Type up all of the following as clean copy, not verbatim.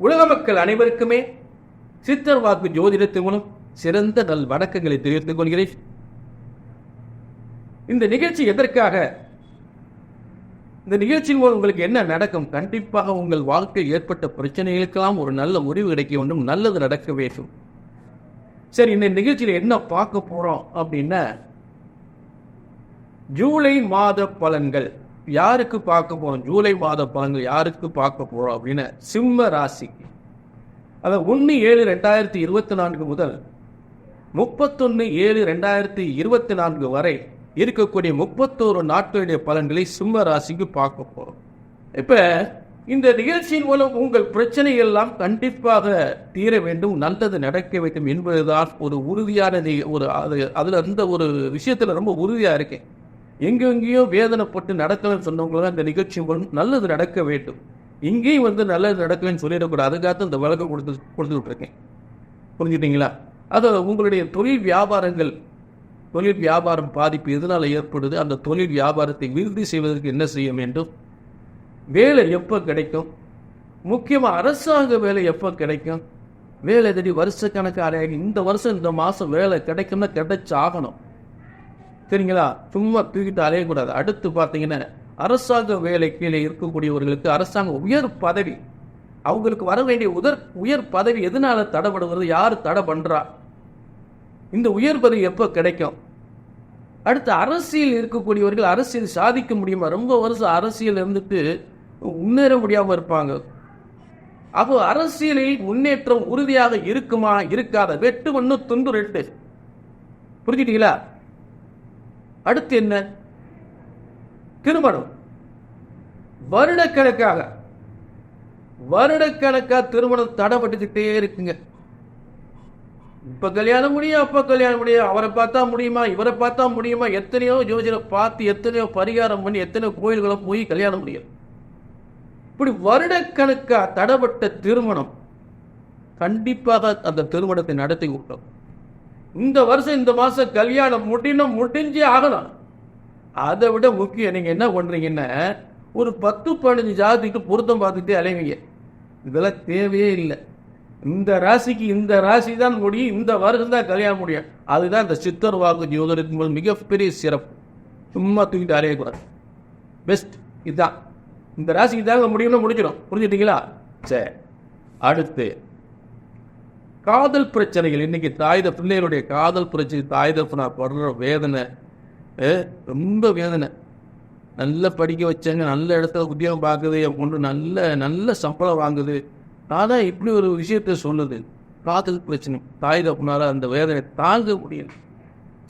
உலக மக்கள் அனைவருக்குமே சித்தர் வாக்கு ஜோதிடத்தின் மூலம் சிறந்த நல் வணக்கங்களை தெரிவித்துக் கொள்கிறேன். இந்த நிகழ்ச்சி எதற்காக? இந்த நிகழ்ச்சியின் மூலம் உங்களுக்கு என்ன நடக்கும்? கண்டிப்பாக உங்கள் வாழ்க்கையில் ஏற்பட்ட பிரச்சனைகளுக்கெல்லாம் ஒரு நல்ல முடிவு கிடைக்க வேண்டும், நல்லது நடக்க வேண்டும். சரி, இந்த நிகழ்ச்சியில் என்ன பார்க்க போறோம் அப்படின்னா, ஜூலை மாத பலன்கள் யாருக்கு பார்க்க போறோம்? ஜூலை மாத பலன்கள் யாருக்கு பார்க்க போறோம் அப்படின்னா, சிம்ம ராசிக்கு. அதாவது 1/7/2024 முதல் 31/7/2024 வரை இருக்கக்கூடிய 31 நாட்களுடைய பலன்களை சிம்ம ராசிக்கு பார்க்க போறோம். இப்ப இந்த நிகழ்ச்சியின் மூலம் உங்கள் பிரச்சனைகள் எல்லாம் கண்டிப்பாக தீர வேண்டும், நல்லது நடக்க வேண்டும் என்பதுதான் ஒரு உறுதியான அதுல அந்த ஒரு விஷயத்துல ரொம்ப உறுதியா இருக்கேன். எங்கெங்கேயோ வேதனைப்பட்டு நடக்கலன்னு சொன்னவங்களும் இந்த நிகழ்ச்சி மூலம் நல்லது நடக்க வேண்டும், இங்கேயும் நல்லது நடக்கலன்னு சொல்லிடக்கூடாது. அதுக்காக இந்த விளக்கம் கொடுத்துட்டு இருக்கேன். புரிஞ்சுட்டீங்களா? அது உங்களுடைய தொழில் வியாபாரம் பாதிப்பு எதனால ஏற்படுது, அந்த தொழில் வியாபாரத்தை விருத்தி செய்வதற்கு என்ன செய்ய வேண்டும், வேலை எப்போ கிடைக்கும், முக்கியமாக அரசாங்க வேலை எப்போ கிடைக்கும், வேலை தேடி வருஷக்கணக்காக இந்த வருஷம் இந்த மாதம் வேலை கிடைக்கும்னா கிடைச்சாகணும். சரிங்களா? சும்மா தூக்கிட்டு அலையக்கூடாது. அடுத்து பார்த்தீங்கன்னா, அரசாங்க வேலை கீழே இருக்கக்கூடியவர்களுக்கு அரசாங்க உயர் பதவி, அவங்களுக்கு வர வேண்டிய உயர் பதவி எதனால தடைபடுவது, யார் தடை பண்றா, இந்த உயர் பதவி எப்போ கிடைக்கும்? அடுத்து அரசியல் இருக்கக்கூடியவர்கள் அரசியல் சாதிக்க முடியுமா? ரொம்ப வருஷம் அரசியல் இருந்துட்டு முன்னேற முடியாம இருப்பாங்க. அப்போ அரசியலில் முன்னேற்றம் உறுதியாக இருக்குமா இருக்காத? வெட்டு ஒன்று துண்டு ரெட்டு. புரிஞ்சுட்டீங்களா? அடுத்து என்ன? திருமணம். வருடக்கணக்காக திருமணம் தடைப்பட்டுக்கிட்டே இருக்குங்க. இப்ப கல்யாணம் முடியும், அப்ப கல்யாணம் முடியும், அவரை பார்த்தா முடியுமா, இவரை பார்த்தா முடியுமா, எத்தனையோ ஜோதிடரை பார்த்து எத்தனையோ பரிகாரம் பண்ணி எத்தனையோ கோயில்களை போய் கல்யாணம் முடியும். இப்படி வருடக்கணக்கா தடைப்பட்ட திருமணம் கண்டிப்பாக அந்த திருமணத்தை நடத்தி விட்டோம். இந்த வருஷம் இந்த மாசம் கல்யாணம் முடிஞ்சே ஆகலாம். அதை விட முக்கியம், நீங்க என்ன பண்றீங்கன்னா, ஒரு 10-15 ஜாதிக்கு பொருத்தம் பார்த்துட்டே அலைவீங்க. இதெல்லாம் தேவையே இல்லை. இந்த ராசிக்கு இந்த ராசி தான் முடியும், இந்த வருஷம் தான் கல்யாணம் முடியும். அதுதான் இந்த சித்தர் வாக்கு ஜோதிடத்தின் மிகப்பெரிய சிறப்பு. சும்மா தூக்கிட்டு அலையக்கூடாது. பெஸ்ட் இதுதான். இந்த ராசிக்கு தாங்க முடியும்னு முடிச்சிடும். புரிஞ்சுட்டீங்களா? சரி, அடுத்து காதல் பிரச்சனைகள். இன்னைக்கு பிள்ளைகளுடைய காதல் பிரச்சனை, தாய் தப்பனா படுற வேதனை ரொம்ப வேதனை. நல்லா படிக்க வச்சாங்க, நல்ல இடத்துல உத்தியோகம் பார்க்குது, என் பொண்ணு நல்ல சம்பளம் வாங்குது, நான் இப்படி ஒரு விஷயத்த சொல்லுது. காதல் பிரச்சனை, தாய் தப்புனால அந்த வேதனை தாங்க முடியல.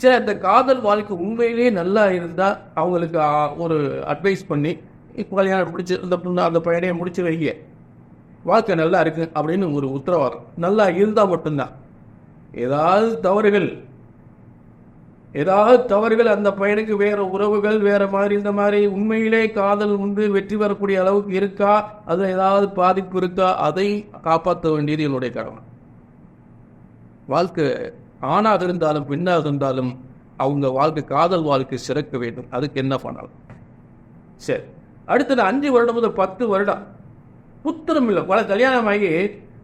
சரி, அந்த காதல் வாழ்க்கை உண்மையிலேயே நல்லா இருந்தா அவங்களுக்கு ஒரு அட்வைஸ் பண்ணி, இப்போ கல்யாணம் பிடிச்சி அந்த பையனையை முடிச்சு வைங்க, வாழ்க்கை நல்லா இருக்கு அப்படின்னு ஒரு உத்தரவாதம். நல்லா இருந்தால் மட்டும்தான். ஏதாவது தவறுகள் அந்த பையனுக்கு வேற உறவுகள் வேற மாதிரி இந்த மாதிரி உண்மையிலே காதல் வெற்றி பெறக்கூடிய அளவுக்கு இருக்கா, அது ஏதாவது பாதிப்பு இருக்கா, அதை காப்பாற்ற வேண்டியது என்னுடைய கடமை. வாழ்க்கை ஆணாக இருந்தாலும் பெண்ணாக இருந்தாலும் அவங்க வாழ்க்கை காதல் வாழ்க்கை சிறக்க வேண்டும். அதுக்கு என்ன பண்ணலாம்? சரி, அடுத்தது 5 வருடம் முதல் 10 வருடம் புத்திரம் இல்லை. பல கல்யாணம் ஆகி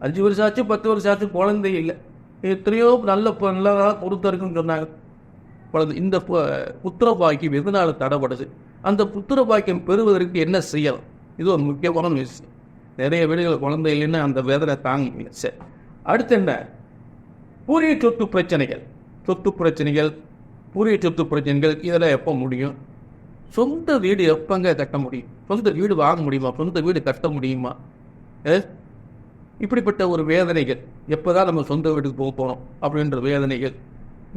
5 வருஷம் ஆச்சு, 10 வருஷம் ஆச்சு, குழந்தை இல்லை. எத்தனையோ நல்லா பொறுத்த இருக்குன்னு சொன்னாங்க. இந்த புத்திர பாக்கியம் எதனால தடைப்படுது, அந்த புத்திர பாக்கியம் பெறுவதற்கு என்ன செய்யலாம்? இது ஒரு முக்கியமான விஷயம். நிறைய வீடுகள் குழந்தை இல்லைன்னா அந்த வேதனை தாங்க முடியல. சரி, அடுத்து என்ன? பூரிய சொத்து பிரச்சனைகள், பூரிய சொத்து பிரச்சனைகள் இதெல்லாம் எப்போ முடியும்? சொந்த வீடு எப்பங்க கட்ட முடியும்? சொந்த வீடு வாங்க முடியுமா? சொந்த வீடு கட்ட முடியுமா? இப்படிப்பட்ட ஒரு வேதனைகள். எப்போதான் நம்ம சொந்த வீட்டுக்கு போக போகிறோம் அப்படின்ற வேதனைகள்.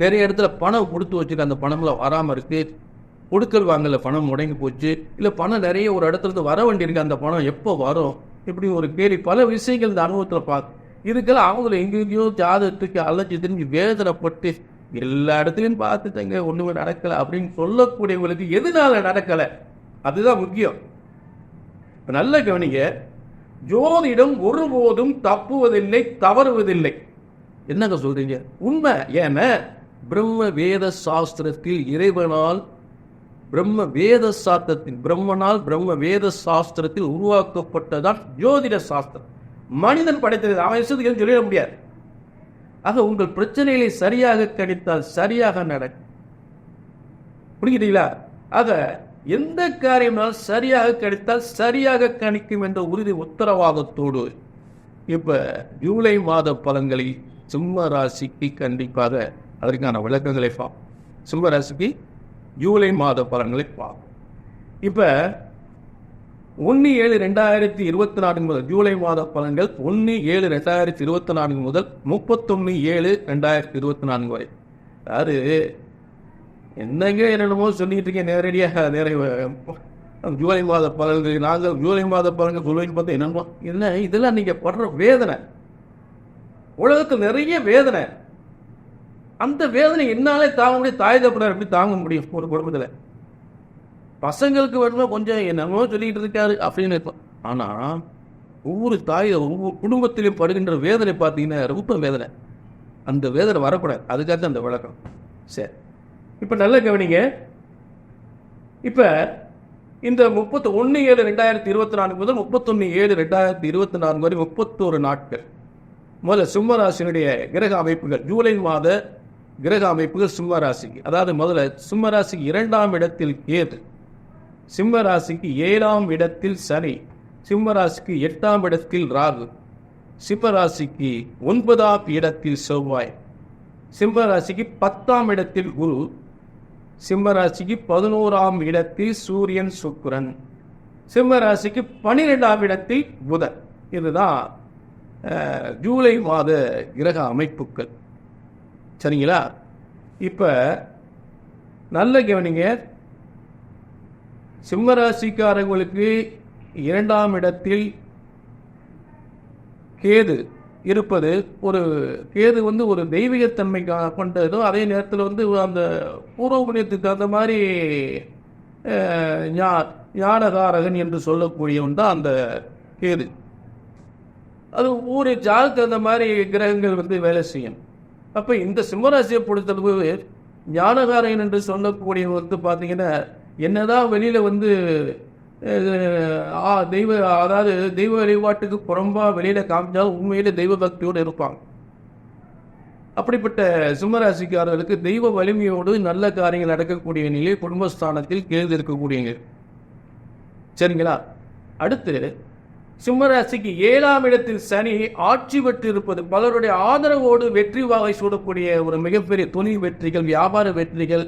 நிறைய இடத்துல பணம் கொடுத்து வச்சுக்க, அந்த பணம்லாம் வராமல் இருக்கு. கொடுக்கல் வாங்கல பணம் முடங்கி போச்சு, இல்லை பணம் நிறைய ஒரு இடத்துல இருந்து வர வேண்டியிருக்கு, அந்த பணம் எப்போ வரும்? இப்படி ஒரு கேள்வி, பல விஷயங்கள் இந்த அனுபவத்தில் பார்த்து இதுக்கெல்லாம் அவங்கள எங்கெங்கேயோ ஜாதகத்துக்கு அலைஞ்சு திரும்பி வேதனைப்பட்டு எல்லா இடத்துலையும் பார்த்துட்டங்க, ஒன்றுமே நடக்கலை அப்படின்னு சொல்லக்கூடியவங்களுக்கு எதனால நடக்கலை, அதுதான் முக்கியம். நல்ல கவனிங்க, ஜோதிடம் ஒருபோதும் தப்புவதில்லை, தவறுவதில்லை. என்னங்க சொல்றீங்க? உண்மை. ஏன்னா பிரம்ம வேத சாஸ்திரத்தில் இறைவனால் பிரம்ம வேத சாஸ்திரத்தில் உருவாக்கப்பட்டதான் ஜோதிட சாஸ்திரம். மனிதன் படைத்தது, அவன் இஷ்டத்துக்கு சொல்லிட முடியாது. ஆக உங்கள் பிரச்சனைகளை சரியாக கணித்தால் சரியாக நடக்கும். புரிகிறீங்களா? ஆக எந்த காரியம்னாலும் சரியாக கணித்தால் சரியாக கணிக்கும் என்ற உறுதி உத்தரவாதத்தோடு இப்ப ஜூலை மாத பலன்களில் சிம்ம ராசிக்கு கண்டிப்பாக அதற்கான விளக்கங்களை பார்ப்போம். சிம்ம ராசிக்கு ஜூலை மாத பலன்களை பார்ப்போம். இப்ப 1/7/2024 முதல் ஜூலை மாத பலன்கள் 1/7/2024 முதல் 31/7/2024 வரை. அதாவது என்னங்க என்னென்னமோ சொல்லிட்டு இருக்கேன். நேரடியாக ஜூலை மாத பலன்கள் நாங்கள் ஜூலை மாத பலன்கள் சொல்லுவீங்க பார்த்தா என்னமோ என்ன இதெல்லாம் நீங்க படுற வேதனை, உலகத்தில் நிறைய வேதனை. அந்த வேதனை என்னாலே தாங்க முடியும், தாய் தப்பனார் எப்படி தாங்க முடியும்? ஒரு குடும்பத்தில் பசங்களுக்கு வேணுமோ கொஞ்சம் என்னமோ சொல்லிட்டு இருக்காரு அப்படின்னு இருப்போம். ஆனா ஒவ்வொரு ஒவ்வொரு குடும்பத்திலையும் படுகின்ற வேதனை பார்த்தீங்கன்னா ரொம்ப வேதனை. அந்த வேதனை வரக்கூடாது, அதுக்காக அந்த விளக்கம். சரி, இப்ப நல்ல கவனிங்க. இப்ப இந்த 31/7/2024 முதல் 31/7/2024 வரை 31 நாட்கள். முதல்ல சிம்ம ராசியினுடைய கிரக அமைப்புகள், ஜூலை மாத கிரக அமைப்புகள் சிம்ம ராசிக்கு. அதாவது முதல்ல சிம்ம ராசிக்கு 2ஆம் இடத்தில் கேது, சிம்ம ராசிக்கு 7ஆம் இடத்தில் சனி, சிம்ம ராசிக்கு 8ஆம் இடத்தில் ராகு, சிம்ம ராசிக்கு 9ஆம் இடத்தில் செவ்வாய், சிம்ம ராசிக்கு 10ஆம் இடத்தில் குரு, சிம்ம ராசிக்கு 11ஆம் இடத்தில் சூரியன் சுக்கிரன், சிம்ம ராசிக்கு 12ஆம் இடத்தில் புதன். இதுதான் ஜூலை மாத கிரக அமைப்புகள். சரிங்களா? இப்ப நல்ல கவனிங்க. சிம்ம ராசிக்காரர்களுக்கு 2ஆம் இடத்தில் கேது இருப்பது, ஒரு கேது ஒரு தெய்வீகத்தன்மை கொண்டதும், அதே நேரத்தில் அந்த பூர்வ புண்ணியத்துக்கு அந்த மாதிரி ஞானகாரகன் என்று சொல்லக்கூடியவன் தான் அந்த கேது. அது ஒவ்வொரு ஜாதத்துக்கு அந்த மாதிரி கிரகங்கள் வேலை செய்யும். அப்ப இந்த சிம்மராசியை பொறுத்தளவு ஞானகாரகன் என்று சொல்லக்கூடியவன் பார்த்தீங்கன்னா என்னதான் வெளியில தெய்வ அதாவது தெய்வ வழிபாட்டுக்கு புறம்பா வெளியில காமிச்சாலும் உண்மையில தெய்வ பக்தியோடு இருப்பாங்க. அப்படிப்பட்ட சிம்மராசிக்காரர்களுக்கு தெய்வ வலிமையோடு நல்ல காரியங்கள் நடக்கக்கூடிய நிலை குடும்பஸ்தானத்தில் கேது இருக்கக்கூடியங்க. சரிங்களா? அடுத்து சிம்மராசிக்கு 7ஆம் இடத்தில் சனி ஆட்சி பெற்று இருப்பது, பலருடைய ஆதரவோடு வெற்றி வாகை சூடக்கூடிய ஒரு மிகப்பெரிய தொழில் வெற்றிகள், வியாபார வெற்றிகள்.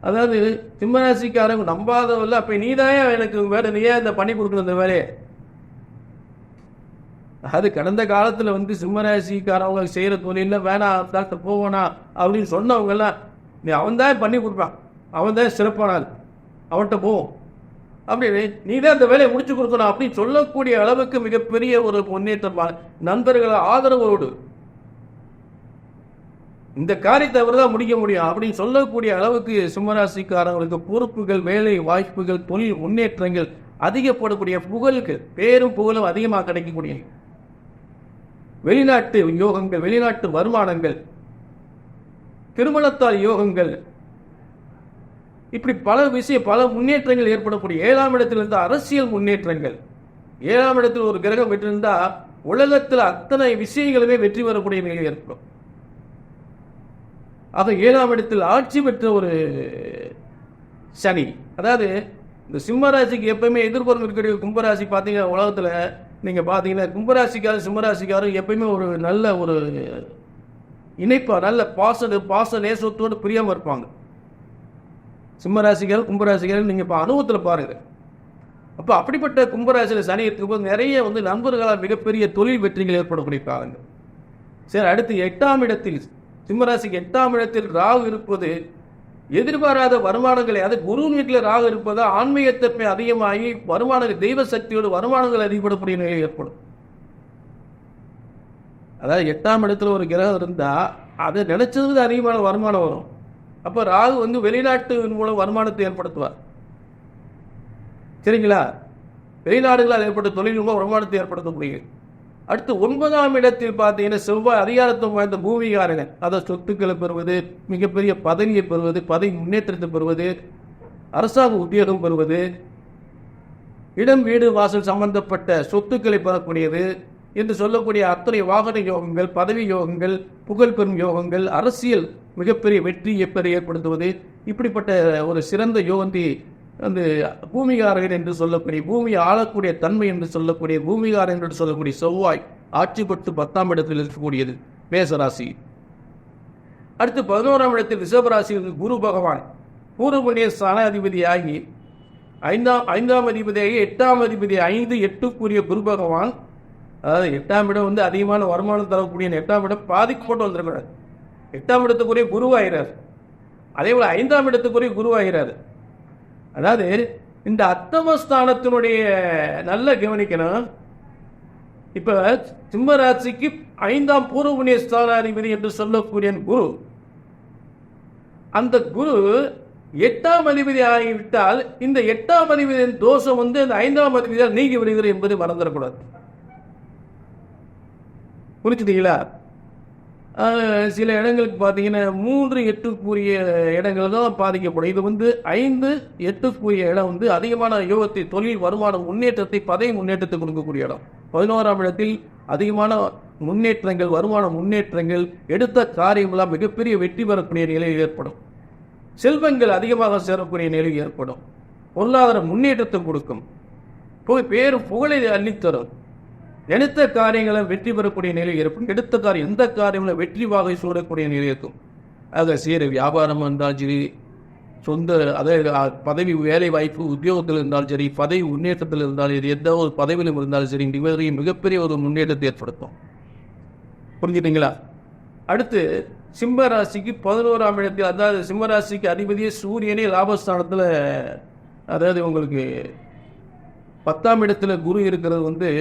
அதாவது சிம்மராசிக்காரங்க நம்பாதவல்ல, அப்ப நீதான் எனக்கு வேற நீயே இந்த பண்ணி கொடுக்கணும் இந்த வேலையை. அது கடந்த காலத்துல சிம்மராசிக்காரவங்க செய்யற தொழில வேணாம் டாக்டர் போவனா அப்படின்னு சொன்னவங்க எல்லாம் நீ அவன் தான் பண்ணி கொடுப்பான், அவன் தான் சிறப்பான ஆள், அவன்கிட்ட போவோம் அப்படின்னு நீ தான் இந்த வேலையை முடிச்சு கொடுக்கணும் அப்படின்னு சொல்லக்கூடிய அளவுக்கு மிகப்பெரிய ஒரு முன்னேற்றம். நண்பர்களை ஆதரவோடு இந்த காரியத்தை அவர் தான் முடிக்க முடியும் அப்படின்னு சொல்லக்கூடிய அளவுக்கு சிம்மராசிக்காரங்களுக்கு பொறுப்புகள், வேலை வாய்ப்புகள், தொழில் முன்னேற்றங்கள் அதிகப்படக்கூடிய, புகழ்கள், பேரும் புகழும் அதிகமாக கிடைக்கக்கூடிய, வெளிநாட்டு யோகங்கள், வெளிநாட்டு வருமானங்கள், திருமணத்தால் யோகங்கள், இப்படி பல பல முன்னேற்றங்கள் ஏற்படக்கூடிய 7ஆம் இடத்தில் இருந்த அரசியல் முன்னேற்றங்கள். 7ஆம் இடத்தில் ஒரு கிரகம் வெற்றிருந்தா உலகத்தில் அத்தனை விஷயங்களுமே வெற்றி பெறக்கூடிய நிலை ஏற்படும். ஆக 7ஆம் இடத்தில் ஆட்சி பெற்ற ஒரு சனி. அதாவது இந்த சிம்மராசிக்கு எப்பயுமே எதிர்பார்ப்பு இருக்கக்கூடிய கும்பராசி பார்த்தீங்கன்னா உலகத்தில் நீங்க பார்த்தீங்கன்னா கும்பராசிக்காரர் சிம்மராசிக்காரர் எப்பயுமே ஒரு நல்ல ஒரு இணைப்பா, நல்ல பாச நேசத்தோடு பிரியமா இருப்பாங்க. சிம்மராசிக்காரர் கும்பராசிக்காரர் நீங்க இப்போ அனுபவத்தில் பாருங்க. அப்போ அப்படிப்பட்ட கும்பராசியில் சனி இருக்கும்போது நிறைய நண்பர்களால் மிகப்பெரிய தொழில் வெற்றிகள் ஏற்படக்கூடிய காலங்கள். சரி, அடுத்து 8ஆம் இடத்தில் சிம்மராசிக்கு 8ஆம் இடத்தில் ராகு இருப்பது எதிர்பாராத வருமானங்களை, அது குரு வீட்டில் ராகு இருப்பதா ஆன்மீகத்தன்மை அதிகமாகி வருமானங்கள், தெய்வ சக்தியோடு வருமானங்கள் அதிகப்படக்கூடிய நிலை ஏற்படும். அதாவது 8ஆம் இடத்துல ஒரு கிரகம் இருந்தா அதை நினைச்சது அதிகமான வருமானம் வரும். அப்ப ராகு வெளிநாட்டு மூலம் வருமானத்தை ஏற்படுத்துவார். சரிங்களா? வெளிநாடுகளால் ஏற்பட்ட தொழில் மூலம் வருமானத்தை ஏற்படுத்த முடியும். அடுத்து 9ஆம் இடத்தில் பார்த்தீங்கன்னா செவ்வாய் அதிகாரத்துவம் வாய்ந்த பூமிகாரகன், அதை சொத்துக்களை பெறுவது, மிகப்பெரிய பதவியை பெறுவது, பதவி முன்னேற்றத்தை பெறுவது, அரசாங்க உத்தியோகம் பெறுவது, இடம் வீடு வாசல் சம்பந்தப்பட்ட சொத்துக்களை பெறக்கூடியது என்று சொல்லக்கூடிய அத்தனை வாகன யோகங்கள், பதவி யோகங்கள், புகழ் பெறும் யோகங்கள், அரசியல் மிகப்பெரிய வெற்றி எப்படி ஏற்படுத்துவது, இப்படிப்பட்ட ஒரு சிறந்த யோகத்தை அந்த பூமிகாரகன் என்று சொல்லக்கூடிய, பூமியை ஆளக்கூடிய தன்மை என்று சொல்லக்கூடிய பூமிகாரன் என்று சொல்லக்கூடிய செவ்வாய் ஆட்சி பெற்று 10ஆம் இடத்தில் இருக்கக்கூடியது மேசராசி. அடுத்து 11ஆம் இடத்தில் ரிஷபராசியில் குரு பகவான் பூர்வ புண்ணிய ஸ்தானாதிபதியாகி 5ஆம் அதிபதியாகி 8ஆம் அதிபதி 5, 8க்குரிய குரு பகவான், அதாவது 8ஆம் இடம் அதிகமான வருமானம் தரக்கூடிய 8ஆம் இடம் பாதிக்கப்பட்டு வந்திருக்கிறார். 8ஆம் இடத்துக்குரிய குருவாகிறார். அதே போல 5ஆம் இடத்துக்குரிய குருவாகிறார். அதாவது இந்த அத்தமஸ்தானத்தினுடைய நல்ல கவனிக்கணும். இப்ப சிம்மராசிக்கு 5ஆம் பூர்வ புண்ணிய ஸ்தானாதிபதி என்று சொல்லக்கூடிய குரு, அந்த குரு 8ஆம் அதிபதி ஆகிவிட்டால் இந்த 8ஆம் அதிபதியின் தோஷம் அந்த 5ஆம் அதிபதியால் நீங்கி விடுகிறது என்பதை மறந்துடக்கூடாது. புரிஞ்சுட்டீங்களா? சில இடங்களுக்கு பார்த்தீங்கன்னா 3, 8க்குரிய இடங்கள் தான் பாதிக்கப்படும். இது 5, 8க்குரிய இடம் அதிகமான யோகத்தை, தொழில் வருமானம், முன்னேற்றத்தை, பதவி முன்னேற்றத்தை கொடுக்கக்கூடிய இடம். 11ஆம் இடத்தில் அதிகமான முன்னேற்றங்கள், வருமான முன்னேற்றங்கள், எடுத்த காரியங்களாம் மிகப்பெரிய வெற்றி பெறக்கூடிய நிலையில் ஏற்படும். செல்வங்கள் அதிகமாக சேரக்கூடிய நிலை ஏற்படும். பொருளாதார முன்னேற்றத்தை கொடுக்கும். பேரும் புகழை அள்ளித்தரும். எடுத்த காரியங்களை வெற்றி பெறக்கூடிய நிலை ஏற்படும். எடுத்த காரியம் எந்த காரியங்களும் வெற்றி வாகை சூடக்கூடிய நிலை இருக்கும். ஆக செய்கிற வியாபாரம் இருந்தாலும் சரி, சொந்த பதவி வேலை வாய்ப்பு உத்தியோகத்தில் இருந்தாலும் சரி, பதவி முன்னேற்றத்தில் இருந்தாலும் சரி, எந்த ஒரு பதவியிலும் இருந்தாலும் சரி, இவரையும் மிகப்பெரிய ஒரு முன்னேற்றத்தை ஏற்படுத்தும். புரிஞ்சுட்டீங்களா? அடுத்து சிம்ம ராசிக்கு 11ஆம் இடத்தில், அதாவது சிம்ம ராசிக்கு அதிபதியே சூரியனே லாபஸ்தானத்தில், அதாவது உங்களுக்கு 10ஆம் இடத்துல குரு இருக்கிறது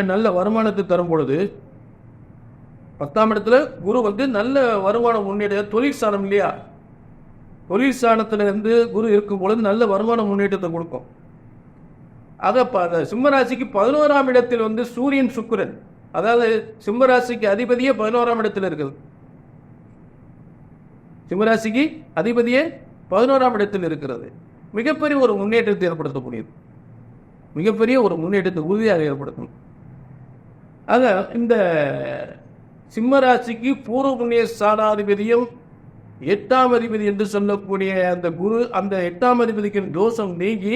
நல்ல வருமானத்தை தரும் பொழுது, 10ஆம் இடத்துல குரு நல்ல வருமான முன்னேற்ற தொழில் ஸ்தானம் இல்லையா, தொழில் ஸ்தானத்திலிருந்து குரு இருக்கும் பொழுது நல்ல வருமான முன்னேற்றத்தை கொடுக்கும். அதை சிம்மராசிக்கு 11ஆம் இடத்தில் சூரியன் சுக்கிரன், அதாவது சிம்மராசிக்கு அதிபதியே 11ஆம் இடத்தில் இருக்குது. சிம்மராசிக்கு அதிபதியே 11ஆம் இடத்தில் இருக்கிறது. மிகப்பெரிய ஒரு முன்னேற்றத்தை ஏற்படுத்தக்கூடியது, மிகப்பெரிய ஒரு முன்னேற்றத்தை உறுதியாக ஏற்படுத்தும். ஆக இந்த சிம்மராசிக்கு பூர்வ புண்ணிய ஸ்தானாதிபதியும் 8ஆம் அதிபதி என்று சொல்லக்கூடிய அந்த குரு, அந்த 8ஆம் அதிபதிக்கு தோஷம் நீங்கி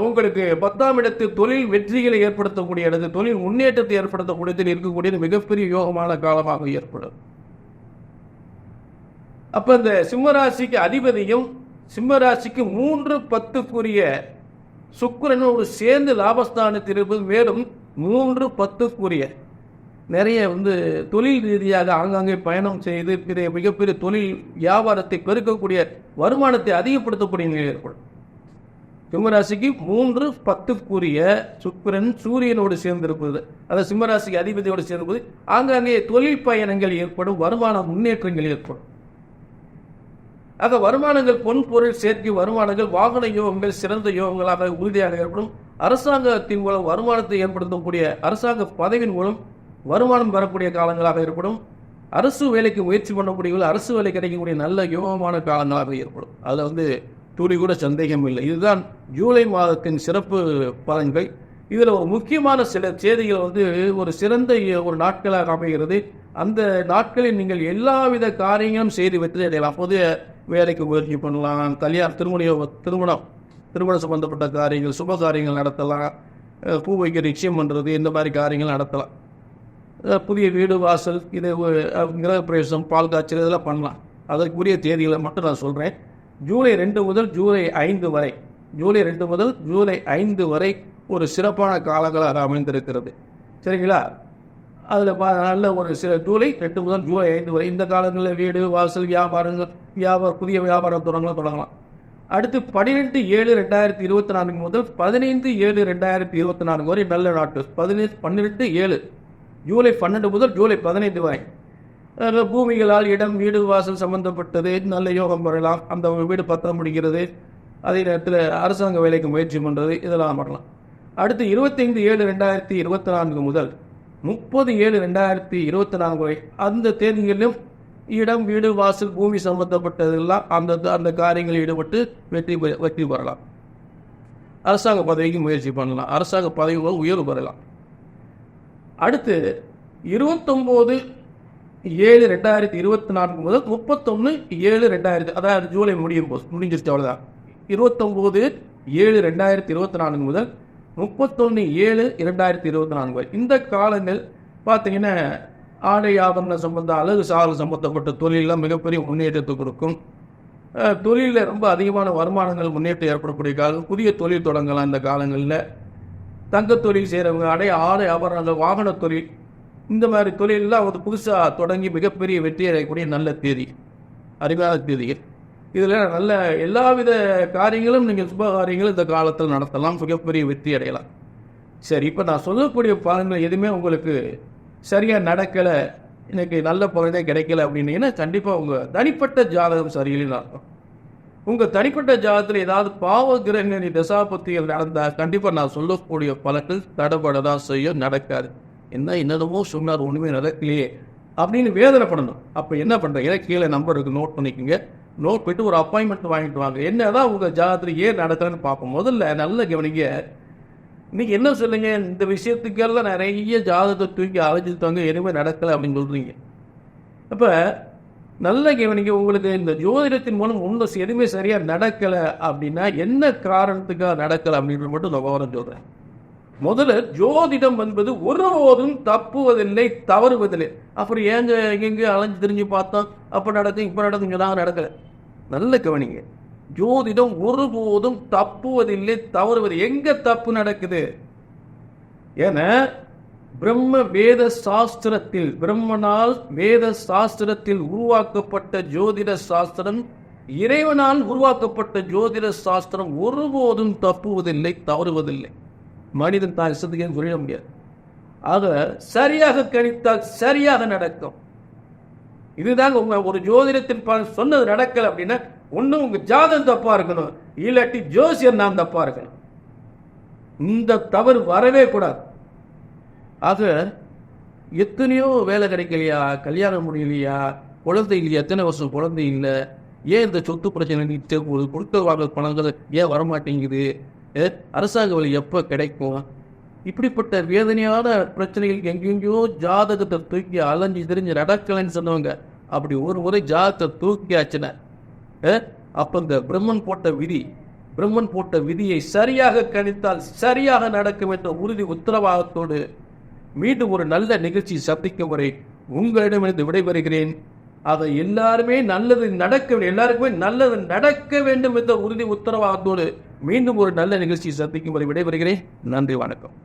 உங்களுக்கு 10ஆம் இடத்தில் தொழில் வெற்றிகளை ஏற்படுத்தக்கூடிய இடத்து, தொழில் முன்னேற்றத்தை ஏற்படுத்தக்கூடியதில் இருக்கக்கூடியது மிகப்பெரிய யோகமான காலமாக ஏற்படும். அப்ப இந்த சிம்மராசிக்கு அதிபதியும் சிம்மராசிக்கு 3, 10க்குரிய சுக்கிரனோடு சேர்ந்து லாபஸ்தானத்தில் இருப்பது, மேலும் 3, 10க்குரிய நிறைய தொழில் ரீதியாக ஆங்காங்கே பயணம் செய்து மிகப்பெரிய தொழில் வியாபாரத்தை பெருக்கக்கூடிய, வருமானத்தை அதிகப்படுத்தக்கூடிய நிலை ஏற்படும். சிம்மராசிக்கு 3, 10க்குரிய சுக்கிரன் சூரியனோடு சேர்ந்திருப்பது, அதாவது சிம்மராசிக்கு அதிபதியோடு சேர்ந்திருப்பது, ஆங்காங்கே தொழில் பயணங்கள் ஏற்படும், வருமான முன்னேற்றங்கள் ஏற்படும். ஆக வருமானங்கள், பொன் பொருள் சேர்க்கை வருமானங்கள், வாகன யோகங்கள் சிறந்த யோகங்களாக உறுதியாக ஏற்படும். அரசாங்கத்தின் மூலம் வருமானத்தை ஏற்படுத்தக்கூடிய, அரசாங்க பதவியின் மூலம் வருமானம் பெறக்கூடிய காலங்களாக ஏற்படும். அரசு வேலைக்கு முயற்சி பண்ணக்கூடிய, அரசு வேலை கிடைக்கக்கூடிய நல்ல யோகமான காலங்களாக ஏற்படும். அதில் துளி கூட சந்தேகம் இல்லை. இதுதான் ஜூலை மாதத்தின் சிறப்பு பலன்கள். இதில் ஒரு முக்கியமான சில செய்திகள் ஒரு சிறந்த ஒரு நாட்களாக அமைகிறது. அந்த நாட்களில் நீங்கள் எல்லாவித காரியங்களும் செய்து வெற்றி அடையலாம். அப்போது வேலைக்கு முயற்சி பண்ணலாம், திருமணம் சம்பந்தப்பட்ட காரியங்கள், சுப காரியங்கள் நடத்தலாம், பூ வைக்க நிச்சயம் பண்ணுறது, இந்த மாதிரி காரியங்கள் நடத்தலாம். புதிய வீடு வாசல், இது கிரக பிரவேசம், பால் காய்ச்சல், இதெல்லாம் பண்ணலாம். அதற்குரிய தேதிகளை மட்டும் நான் சொல்கிறேன். ஜூலை 2 முதல் ஜூலை 5 வரை, ஜூலை 2 முதல் ஜூலை 5 வரை ஒரு சிறப்பான காலங்களாக அமைந்திருக்கிறது. சரிங்களா? அதில் நல்ல ஒரு சில ஜூலை 2 முதல் ஜூலை 5 வரை இந்த காலங்களில் வீடு வாசல், வியாபாரம், புதிய வியாபாரம் தொடங்கலாம். அடுத்து 12/7/2024 முதல் 15/7/2024 வரை நல்ல நாட்கள். 12/7 ஜூலை 12 முதல் ஜூலை 15 வரை பூமிகளால் இடம் வீடு வாசல் சம்பந்தப்பட்டது நல்ல யோகம் பெறலாம். அந்த வீடு பத்திரம் முடிக்கிறது, அதே நேரத்தில் அரசாங்க வேலைக்கு முயற்சி பண்ணுறது, இதெல்லாம் பண்ணலாம். அடுத்து 25/7/2024 முதல் 30/7/2024 வரை அந்த தேதிகளிலும் இடம் வீடு வாசல் பூமி சம்பந்தப்பட்டதெல்லாம் அந்த காரியங்களில் ஈடுபட்டு வெற்றி பெறலாம். அரசாங்க பதவிக்கு முயற்சி பண்ணலாம், அரசாங்க பதவி உயர்வு பெறலாம். அடுத்து 29/7/2024 முதல் 31/7/2000, அதாவது ஜூலை முடிஞ்சிருச்சு, அவ்வளோதான். 29/7/2024 முதல் 31/7/2024 வரை இந்த காலங்கள் பார்த்தீங்கன்னா ஆடை ஆபரண சம்பந்த அழகு சாதல் சம்பந்தப்பட்ட தொழிலெலாம் மிகப்பெரிய முன்னேற்றத்தை கொடுக்கும். தொழிலில் ரொம்ப அதிகமான வருமானங்கள் முன்னேற்றம் ஏற்படக்கூடிய காலம். புதிய தொழில் தொடங்கலாம் இந்த காலங்களில். தங்க தொழில் செய்கிறவங்க, ஆடை ஆபரணங்கள், வாகன தொழில், இந்த மாதிரி தொழிலெலாம் வந்து புதுசாக தொடங்கி மிகப்பெரிய வெற்றி அடையக்கூடிய நல்ல தேதி, அருமையான தேதிகள். இதில் நல்ல எல்லாவித காரியங்களும் நீங்கள் சுப காரியங்களும் இந்த காலத்தில் நடத்தலாம், மிகப்பெரிய வெற்றி அடையலாம். சரி, இப்போ நான் சொல்லக்கூடிய பலன்கள் எதுவுமே உங்களுக்கு சரியாக நடக்கலை, எனக்கு நல்ல பலனே கிடைக்கல அப்படின்னீங்கன்னா கண்டிப்பாக உங்கள் தனிப்பட்ட ஜாதகம் சரியில்லைன்னு அர்த்தம். உங்கள் தனிப்பட்ட ஜாதகத்தில் ஏதாவது பாவ கிரகணி தசாபத்திகள் நடந்தால் கண்டிப்பாக நான் சொல்லக்கூடிய பலன்கள் தடைபட தான் செய்யும், நடக்காது. என்னமோ சொன்னார், ஒன்றுமே நடக்கலையே அப்படின்னு வேதனைப்படணும். அப்போ என்ன பண்ணுறீங்க, கீழே நம்பருக்கு நோட் பண்ணிக்கோங்க. நோட் போய்ட்டு ஒரு அப்பாயின்மெண்ட் வாங்கிட்டு வாங்க. என்னதான் உங்கள் ஜாதகத்தில் ஏன் நடக்கலன்னு பார்ப்போம். முதல்ல நல்ல கவனிங்க. இன்னைக்கு என்ன சொல்லுங்க, இந்த விஷயத்துக்கெல்லாம் நிறைய ஜாதகத்தை தூக்கி அலைஞ்சிட்டாங்க, எதுவுமே நடக்கலை அப்படின்னு சொல்றீங்க. அப்போ நல்ல கவனிங்க. உங்களுக்கு இந்த ஜோதிடத்தின் மூலம் ஒன்றும் எதுவுமே சரியாக நடக்கலை அப்படின்னா என்ன காரணத்துக்காக நடக்கலை அப்படின்ற மட்டும் நான் விவரம் சொல்கிறேன். முதல்ல ஜோதிடம் என்பது ஒருபோதும் தப்புவதில்லை, தவறுவதில்லை. அப்புறம் ஏங்க எங்கெங்கே அலைஞ்சு தெரிஞ்சு பார்த்தோம், அப்போ நடக்கும் இப்போ நடக்கும், இங்கே தான் நடக்கலை. நல்ல கவனிங்க. ஜோதிடம் ஒருபோதும் தப்புவதில்லை, தவறுவது. எங்க தப்பு நடக்குது? ஏன்னா பிரம்மனால் வேத சாஸ்திரத்தில் உருவாக்கப்பட்ட ஜோதிட சாஸ்திரம், இறைவனால் உருவாக்கப்பட்ட ஜோதிட சாஸ்திரம் ஒருபோதும் தப்புவதில்லை, தவறுவதில்லை. மனிதன் தான் இஷ்டத்துக்கு சொல்ல முடியாது. ஆக சரியாக கணித்தால் சரியாக நடக்கும். இதுதாங்க உங்க ஒரு ஜோதிடத்தின் சொன்னது நடக்கல அப்படின்னா ஒண்ணு உங்க ஜாதகம் தப்பா இருக்கணும், இல்லாட்டி ஜோசியர் நாம் தப்பா இருக்கணும். இந்த தவறு வரவே கூடாது. ஆக எத்தனையோ வேலை கிடைக்கலையா, கல்யாணம் முடியலையா, குழந்தை இல்லையா, எத்தனை வருஷம் குழந்தை இல்லை, ஏன் இந்த சொத்து பிரச்சனை நீட்டு கொடுத்த வாங்கல் பணங்கள் ஏன் வரமாட்டேங்குது, அரசாங்க வழி எப்போ கிடைக்கும், இப்படிப்பட்ட வேதனையான பிரச்சனைகள் எங்கெங்கயோ ஜாதகத்தை தூக்கி அலைஞ்சு தெரிஞ்சு நடக்கலைன்னு சொன்னவங்க அப்படி ஒரு முறை ஜாதகத்தை தூக்கியாச்சுன அப்ப இந்த பிரம்மன் போட்ட விதியை சரியாக கணித்தால் சரியாக நடக்கும் என்ற உறுதி உத்தரவாதத்தோடு மீண்டும் ஒரு நல்ல நிகழ்ச்சி சந்திக்கும் வரை உங்களிடமிருந்து விடைபெறுகிறேன். அதை எல்லாருக்குமே நல்லது நடக்க வேண்டும் என்ற உறுதி உத்தரவாதத்தோடு மீண்டும் ஒரு நல்ல நிகழ்ச்சி சந்திக்கும் வரை விடைபெறுகிறேன். நன்றி, வணக்கம்.